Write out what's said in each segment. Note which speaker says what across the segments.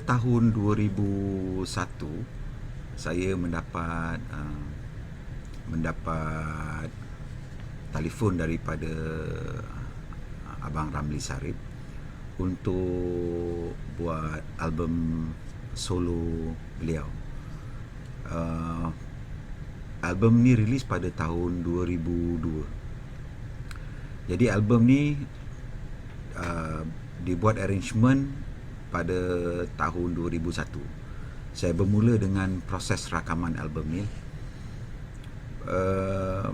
Speaker 1: tahun 2001 saya mendapat telefon daripada Abang Ramli Sarip untuk buat album solo beliau. Album ni rilis pada tahun 2002. Jadi album ni dibuat arrangement pada tahun 2001. Saya bermula dengan proses rakaman album ni.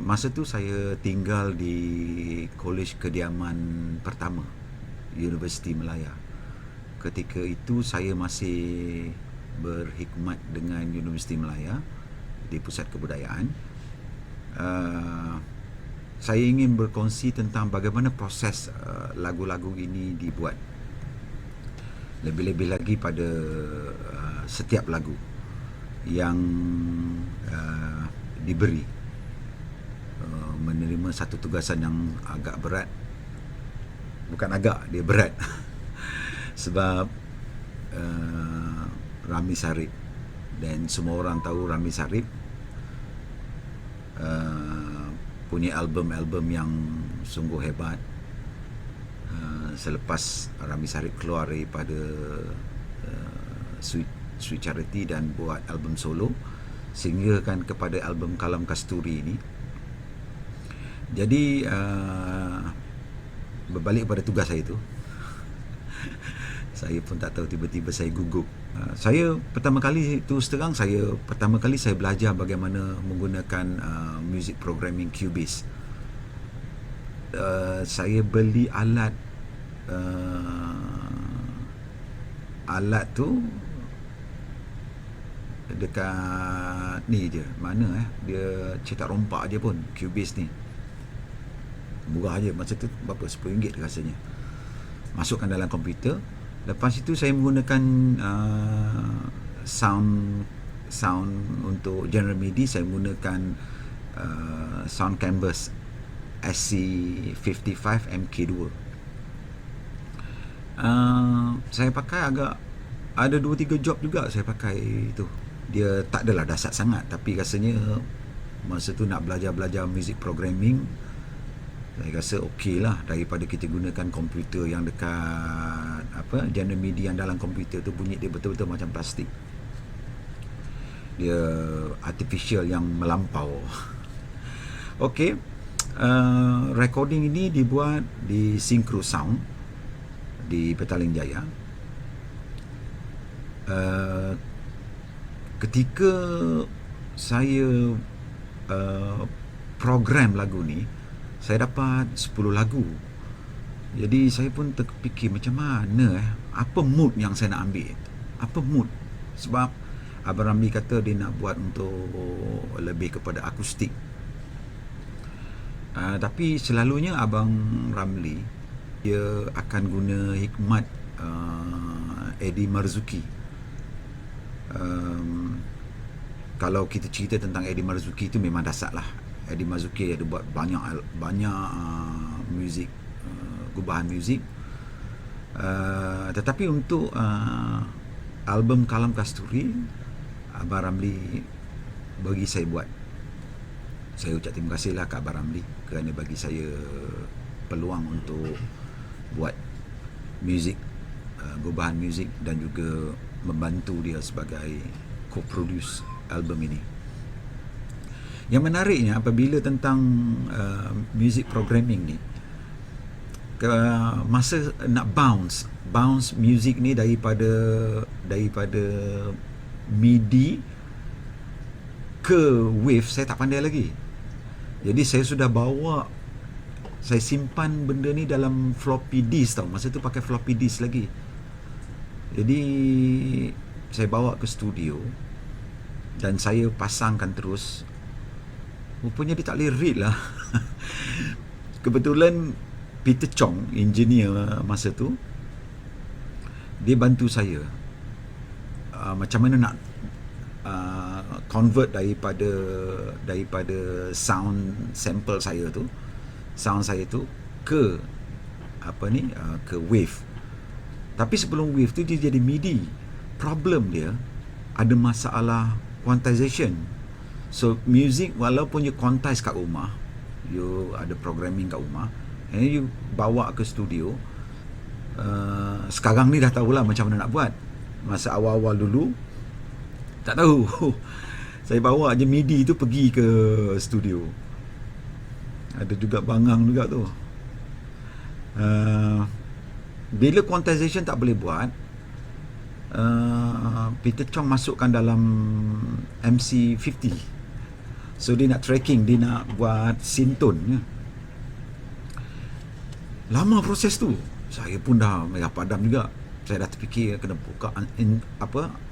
Speaker 1: Masa tu saya tinggal di Kolej Kediaman Pertama, Universiti Melaya. Ketika itu saya masih berkhidmat dengan Universiti Melaya di Pusat Kebudayaan. Saya ingin berkongsi tentang bagaimana proses lagu-lagu ini dibuat. Lebih-lebih lagi pada setiap lagu yang diberi menerima satu tugasan yang agak berat. Bukan agak, dia berat. Sebab Ramli Sarip, dan semua orang tahu Ramli Sarip punya album-album yang sungguh hebat. Selepas Ramli Sarip keluar daripada Sweet Charity dan buat album solo, sehingga kan kepada album Kalam Kasturi ini. Jadi berbalik pada tugas saya itu, saya pun tak tahu, tiba-tiba saya gugup. Saya pertama kali saya belajar bagaimana menggunakan music programming Cubase. Saya beli alat tu dekat ni je, mana dia cetak rompak je pun, Cubase ni murah je masa tu, berapa, RM10 rasanya. Masukkan dalam komputer. Lepas itu saya menggunakan sound untuk genre MIDI. Saya menggunakan sound canvas SC55 MK2. Saya pakai ada 2-3 job juga saya pakai itu. Dia tak adalah dasar sangat, tapi rasanya masa tu nak belajar music programming, saya rasa okey lah daripada kita gunakan komputer yang dekat genre MIDI yang dalam komputer tu bunyi dia betul-betul macam plastik. Dia artificial yang melampau. Okey, recording ini dibuat di Synchro Sound di Petaling Jaya. Ketika saya program lagu ni, saya dapat 10 lagu. Jadi saya pun terfikir macam mana apa mood yang saya nak ambil. Apa mood? Sebab Abang Ramli kata dia nak buat untuk lebih kepada akustik. Tapi selalunya Abang Ramli dia akan guna hikmat Eddie Marzuki. Kalau kita cerita tentang Eddie Marzuki itu memang dasar lah. Eddie Marzuki ada buat banyak muzik, gubahan muzik. Tetapi untuk album Kalam Kasturi, Abang Ramli bagi saya buat. Saya ucap terima kasih lah ke Abang Ramli kerana bagi saya peluang untuk buat muzik, gubahan muzik, dan juga membantu dia sebagai co-produce album ini. Yang menariknya apabila tentang music programming ni, masa nak bounce music ni daripada MIDI ke wave, saya tak pandai lagi. Jadi saya simpan benda ni dalam floppy disk tau. Masa tu pakai floppy disk lagi. Jadi saya bawa ke studio dan saya pasangkan terus. Rupanya dia tak boleh read lah. Kebetulan Peter Chong, engineer masa tu, dia bantu saya macam mana nak convert daripada sound sample saya tu, ke ke wave. Tapi sebelum wave tu dia jadi MIDI. problem dia ada masalah quantization. So music walaupun you quantize kat rumah, you ada programming kat rumah, and then you bawa ke studio, sekarang ni dah tahulah macam mana nak buat. Masa awal-awal dulu tak tahu. Saya bawa je MIDI tu pergi ke studio. Ada juga bangang juga tu. Bila quantization tak boleh buat, Peter Chong masukkan dalam MC50. So dia nak tracking, dia nak buat sintone. Lama proses tu. Saya pun dah merah padam juga. Saya dah terfikir kena buka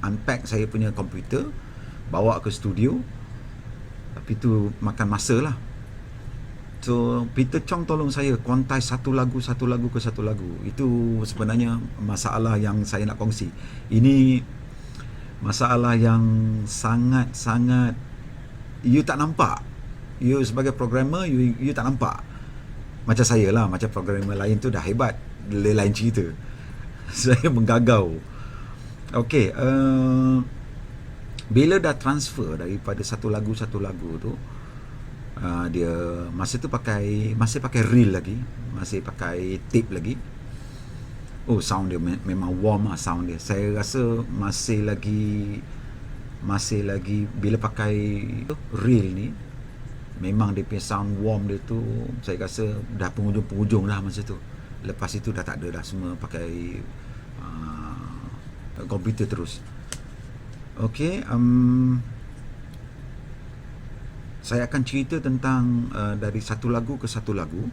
Speaker 1: unpack saya punya komputer, bawa ke studio. Tapi tu makan masa lah. So Peter Chong tolong saya quantize satu lagu ke satu lagu. Itu sebenarnya masalah yang saya nak kongsi. Ini masalah yang sangat-sangat you tak nampak. You sebagai programmer, you tak nampak. Macam saya lah, macam programmer lain tu dah hebat, lain cerita. Saya menggagau. Okey, bila dah transfer daripada satu lagu tu, dia masa tu masih pakai reel lagi, masih pakai tape lagi. Oh, sound dia memang warm lah sound dia. Saya rasa masih lagi bila pakai reel ni, memang dia punya sound warm dia tu, saya rasa dah penghujung dah masa tu. Lepas itu dah tak ada dah, semua pakai komputer terus. Okey, saya akan cerita tentang dari satu lagu ke satu lagu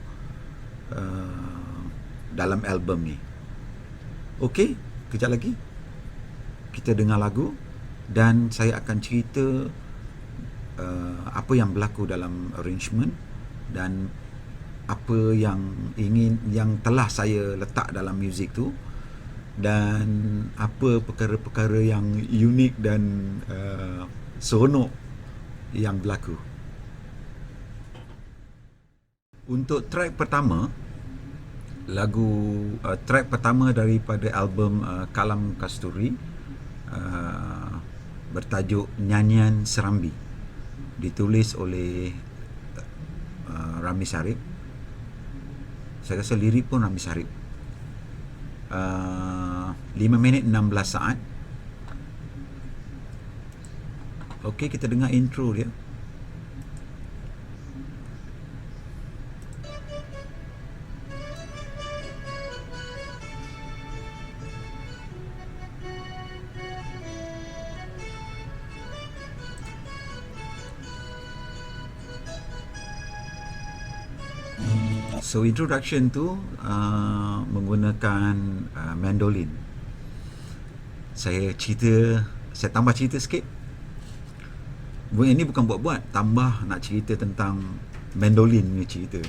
Speaker 1: dalam album ni. Okey, kejap lagi kita dengar lagu dan saya akan cerita apa yang berlaku dalam arrangement dan apa yang telah saya letak dalam muzik tu, dan apa perkara-perkara yang unik dan seronok yang berlaku. Untuk track pertama, track pertama daripada album Kalam Kasturi, bertajuk Nyanyian Serambi, ditulis oleh Ramli Sarip. Saya rasa lirik pun Ramli Sarip. 5 minit 16 saat. Okey, kita dengar intro dia. So introduction tu menggunakan mandolin. Saya tambah cerita sikit. Ini bukan buat-buat, tambah nak cerita tentang mandolin punya cerita.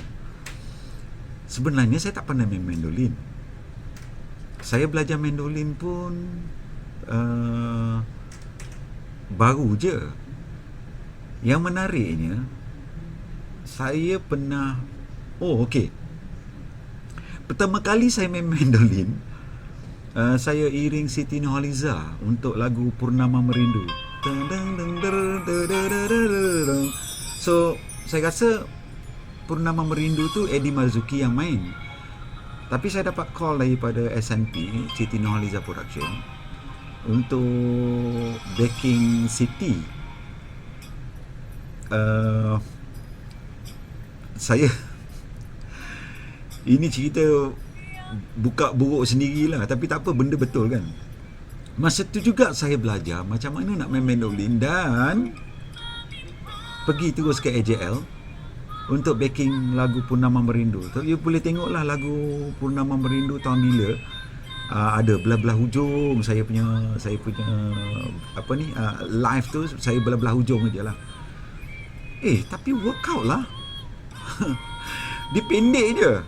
Speaker 1: Sebenarnya saya tak pernah main mandolin. Saya belajar mandolin pun baru je. Yang menariknya, saya pernah okey. Pertama kali saya main mandolin, saya iring Siti Nurhaliza untuk lagu Purnama Merindu. So, saya rasa Purnama Merindu tu Eddie Marzuki yang main. Tapi saya dapat call daripada SNP, Siti Nurhaliza Production, untuk backing Siti. Ini cerita buka buruk sendirilah, tapi tak apa, benda betul kan. Masa tu juga saya belajar macam mana nak main mandolin dan pergi terus ke AJL untuk backing lagu Purnama Merindu. You boleh tengoklah lagu Purnama Merindu tahun bila. Ada belah-belah hujung saya punya live tu, saya belah-belah hujung je lah. Tapi workout lah. Dia pendek je.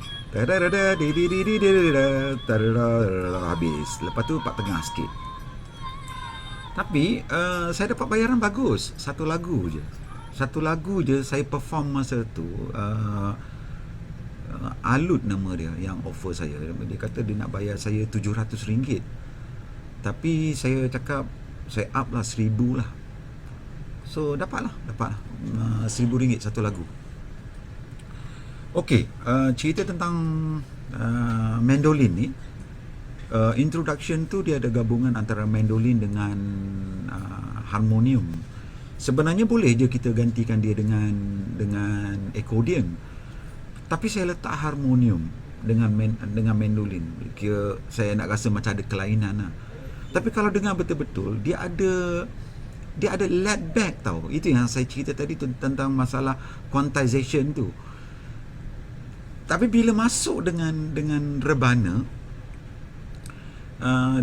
Speaker 1: Habis. Lepas tu part tengah sikit. Tapi saya dapat bayaran bagus. Satu lagu je saya perform masa tu. Alut nama dia yang offer saya. Dia kata dia nak bayar saya RM700. Tapi saya cakap saya up lah 1,000 lah. So dapat lah RM1,000 satu lagu. Okey, cerita tentang mandolin ni. Introduction tu dia ada gabungan antara mandolin dengan harmonium. Sebenarnya boleh je kita gantikan dia dengan accordion. Tapi saya letak harmonium dengan mandolin. Kira saya nak rasa macam ada kelainan lah. Tapi kalau dengar betul-betul, dia ada laid back tau. Itu yang saya cerita tadi tu, tentang masalah quantization tu. Tapi bila masuk dengan rebana,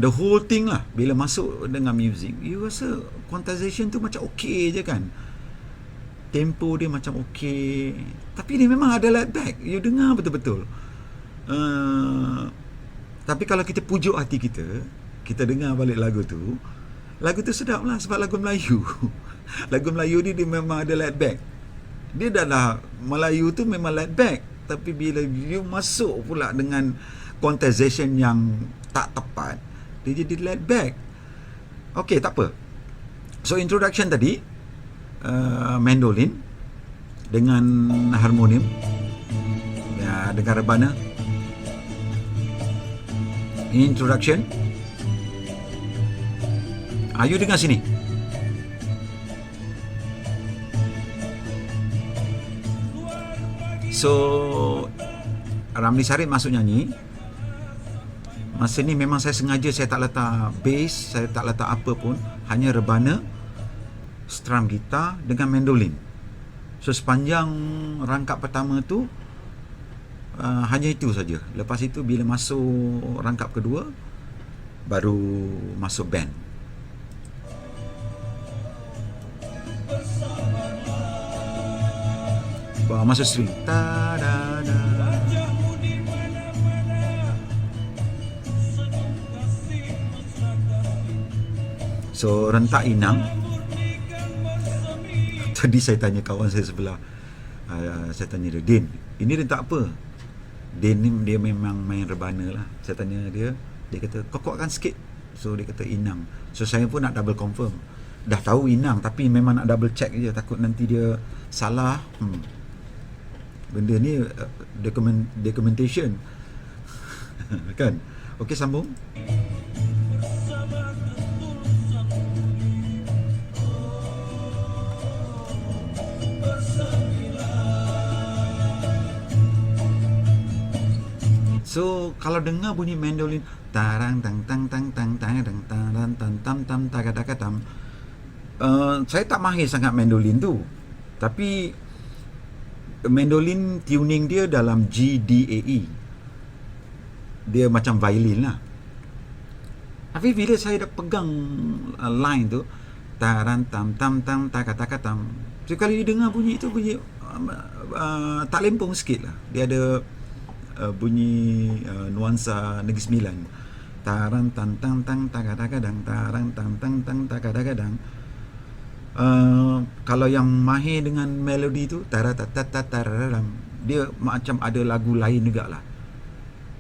Speaker 1: the whole thing lah, bila masuk dengan music, you rasa quantization tu macam okey je kan. Tempo dia macam okey. Tapi dia memang ada laid back. You dengar betul-betul. Tapi kalau kita pujuk hati kita dengar balik lagu tu sedap lah, sebab lagu Melayu. Lagu Melayu ni dia memang ada laid back. Dia dah Melayu tu memang laid back. Tapi bila you masuk pula dengan quantization yang tak tepat, dia jadi laid back. Okay, tak apa. So introduction tadi, mandolin dengan harmonium, ya, dengan rebana. Introduction. You dengar sini. So Ramli Sarip masuk nyanyi. Masa ni memang saya sengaja saya tak letak bass, saya tak letak apa pun, hanya rebana, strum gitar dengan mandolin. So sepanjang rangkap pertama tu hanya itu saja. Lepas itu bila masuk rangkap kedua baru masuk band. Bawa masuk string. Ta-da-da. So rentak inang. Tadi saya tanya kawan saya sebelah, saya tanya dia, Din, ini rentak apa? Din ni dia memang main rebana lah. Saya tanya dia kata kau kuatkan sikit. So dia kata inang. So saya pun nak double confirm. Dah tahu inang tapi memang nak double check je, takut nanti dia salah. Benda ni documentation. Kan? Okey, sambung. So kalau dengar bunyi mandolin tarang tang tang tang tang tang tang tang tang tam tam taga tam, saya tak mahir sangat mandolin tu. Tapi mandolin tuning dia dalam G, D, A, E. Dia macam violin lah. Tapi bila saya dah pegang line tu, taran tam tam tam taga tam, so kalau you dengar bunyi tu, bunyi tak lempung sikit lah. Dia ada bunyi nuansa Negeri Sembilan. Taran tang tang tang tagadang, taran tang tang tang tagadang. Kalau yang mahir dengan melodi tu, taratatatatararam, dia macam ada lagu lain jugalah.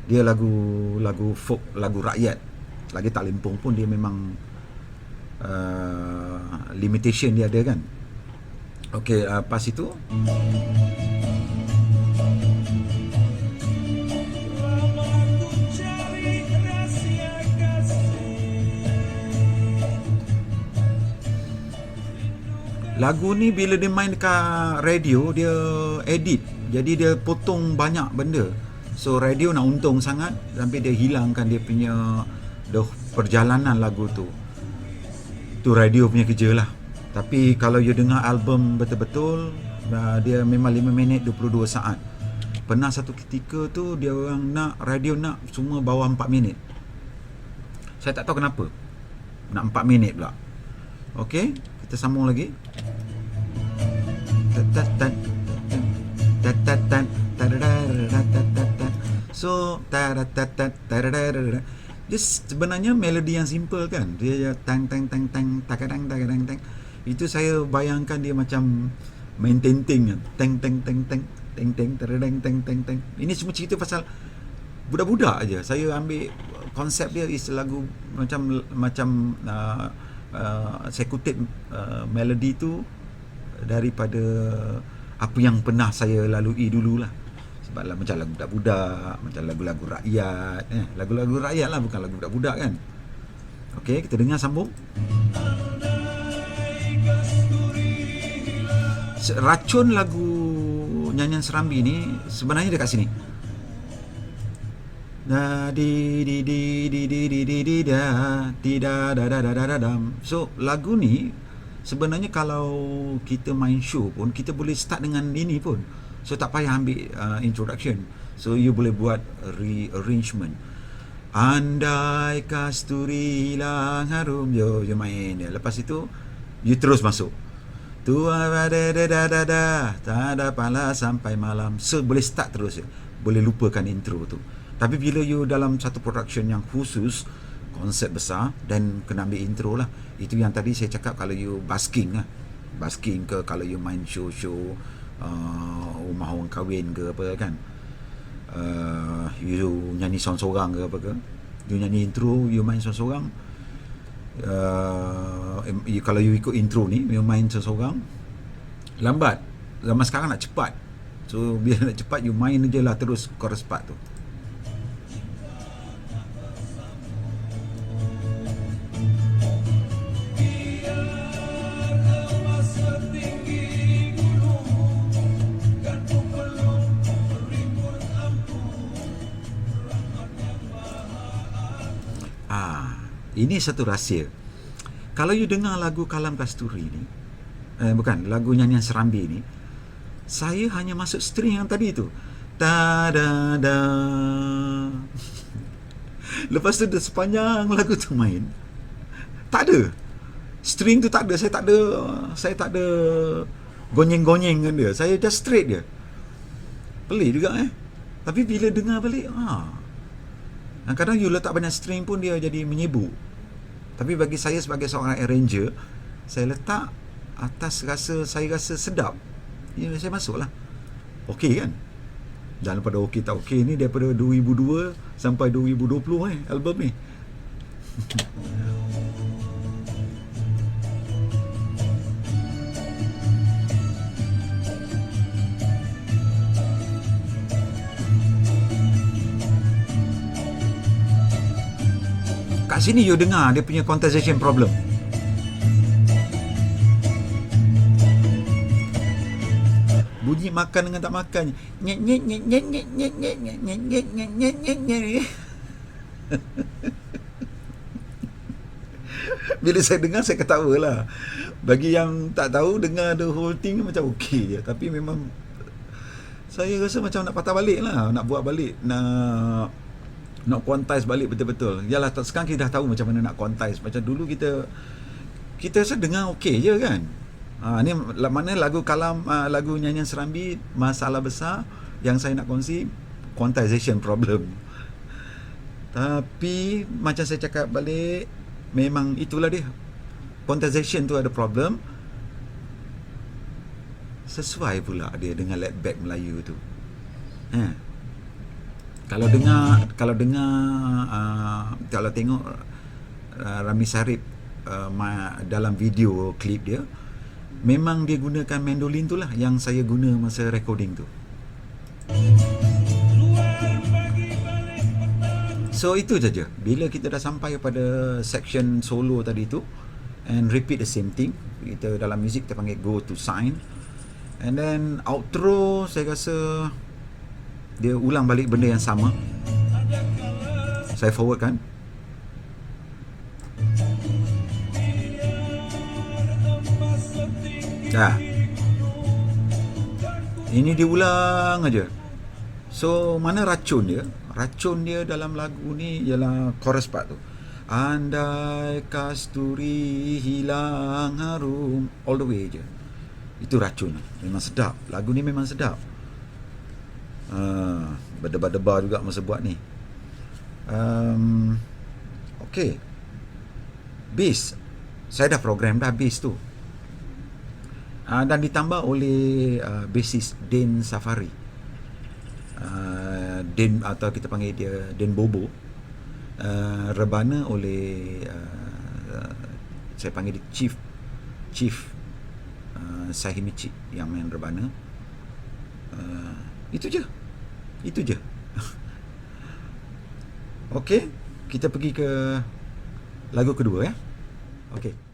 Speaker 1: Dia lagu folk, lagu rakyat. Lagi tak lempung pun dia memang limitation dia ada kan. Okey, pas itu lagu ni bila dia main dekat radio, dia edit. Jadi dia potong banyak benda. So radio nak untung sangat, sampai dia hilangkan dia punya perjalanan lagu tu. Tu radio punya kerja lah. Tapi kalau you dengar album betul-betul, dia memang 5 minit 22 saat. Pernah satu ketika tu dia orang radio nak semua bawah 4 minit. Saya tak tahu kenapa nak 4 minit pula. Okey, kita sambung lagi. So dia sebenarnya melodi yang simple kan. Dia tang tang tang tang takadang takadang tang. Itu saya bayangkan dia macam main teng-teng, teng teng teng teng teng teng teng teng teng teng. Ini semua cerita pasal budak-budak aja. Saya ambil konsep dia is lagu macam saya kutip melodi tu daripada apa yang pernah saya lalui dululah. Sebab lah, macam lagu budak-budak, macam lagu-lagu rakyat, lagu-lagu rakyat lah, bukan lagu budak-budak kan. Okey, kita dengar sambung. Racun lagu nyanyian Serambi ni sebenarnya dekat sini. So lagu ni sebenarnya kalau kita main show pun kita boleh start dengan ini pun. So tak payah ambil introduction. So you boleh buat rearrangement. Andai kasturi hilang harum, you main dia. Lepas itu you terus masuk. Tua tak ada pala sampai malam. So boleh start terus je. Boleh lupakan intro tu. Tapi bila you dalam satu production yang khusus, konsep besar, dan kena ambil intro lah. Itu yang tadi saya cakap kalau you basking lah. Basking ke, kalau you main show-show rumah orang kahwin ke apa kan. You nyanyi sorang-sorang ke apa ke. You nyanyi intro, you main sorang-sorang. Kalau you ikut intro ni, you main sorang-sorang, lambat. Zaman sekarang nak cepat. So bila nak cepat, you main je lah terus chorus part tu. Ini satu rahsia. Kalau you dengar lagu Kalam Kasturi ni, bukan, lagu nyanyian Serambi ni, saya hanya masuk string yang tadi tu. Da da da. Lepas tu sepanjang lagu tu main, tak ada. String tu tak ada. Saya tak ada gonyeng-gonyeng dengan dia. Saya just straight dia. Pelik juga Tapi bila dengar balik, kadang you letak banyak string pun dia jadi menyibuk. Tapi bagi saya sebagai seorang arranger, saya letak atas saya rasa sedap. Ya, saya masuklah. Okey kan? Dan daripada okey tak okey ni daripada 2002 sampai 2020 album ni. Kat sini you dengar dia punya quantization problem. Bunyi makan dengan tak makan. Nyet nyet nyet nyet nyet nyet nyet nyet nyet nyet nyet nyet nyet. Bila saya dengar saya ketawa lah. Bagi yang tak tahu, dengar the whole thing macam okey je. Tapi memang saya rasa macam nak patah balik lah, nak buat balik, nak quantize balik betul-betul. Yalah, sekarang kita dah tahu macam mana nak quantize. Macam dulu kita rasa dengar okey je kan. Ni mana lagu Kalam, lagu nyanyian Serambi, masalah besar yang saya nak kongsi, quantization problem. Tapi macam saya cakap balik, memang itulah dia. Quantization tu ada problem. Sesuai pula dia dengan laid back Melayu tu. Kalau tengok Rami Sarip dalam video klip dia, memang dia gunakan mandolin tu lah yang saya guna masa recording tu. So itu saja. Bila kita dah sampai pada section solo tadi tu, and repeat the same thing, kita dalam music kita panggil go to sign, and then outro saya rasa dia ulang balik benda yang sama. Saya forward kan. Ini diulang aja. So mana racun dia? Racun dia dalam lagu ni ialah chorus part tu. Andai kasturi hilang harum, all the way je. Itu racun. Memang sedap. Lagu ni memang sedap. Berdebar-debar juga masa buat ni. Okay. Bass, saya dah program dah bass tu. Dan ditambah oleh bassist Dan Safari. Dan, atau kita panggil dia Dan Bobo. Rebana oleh saya panggil dia Chief Sahimichi yang main rebana. Itu je. Okey, kita pergi ke lagu kedua ya. Okey.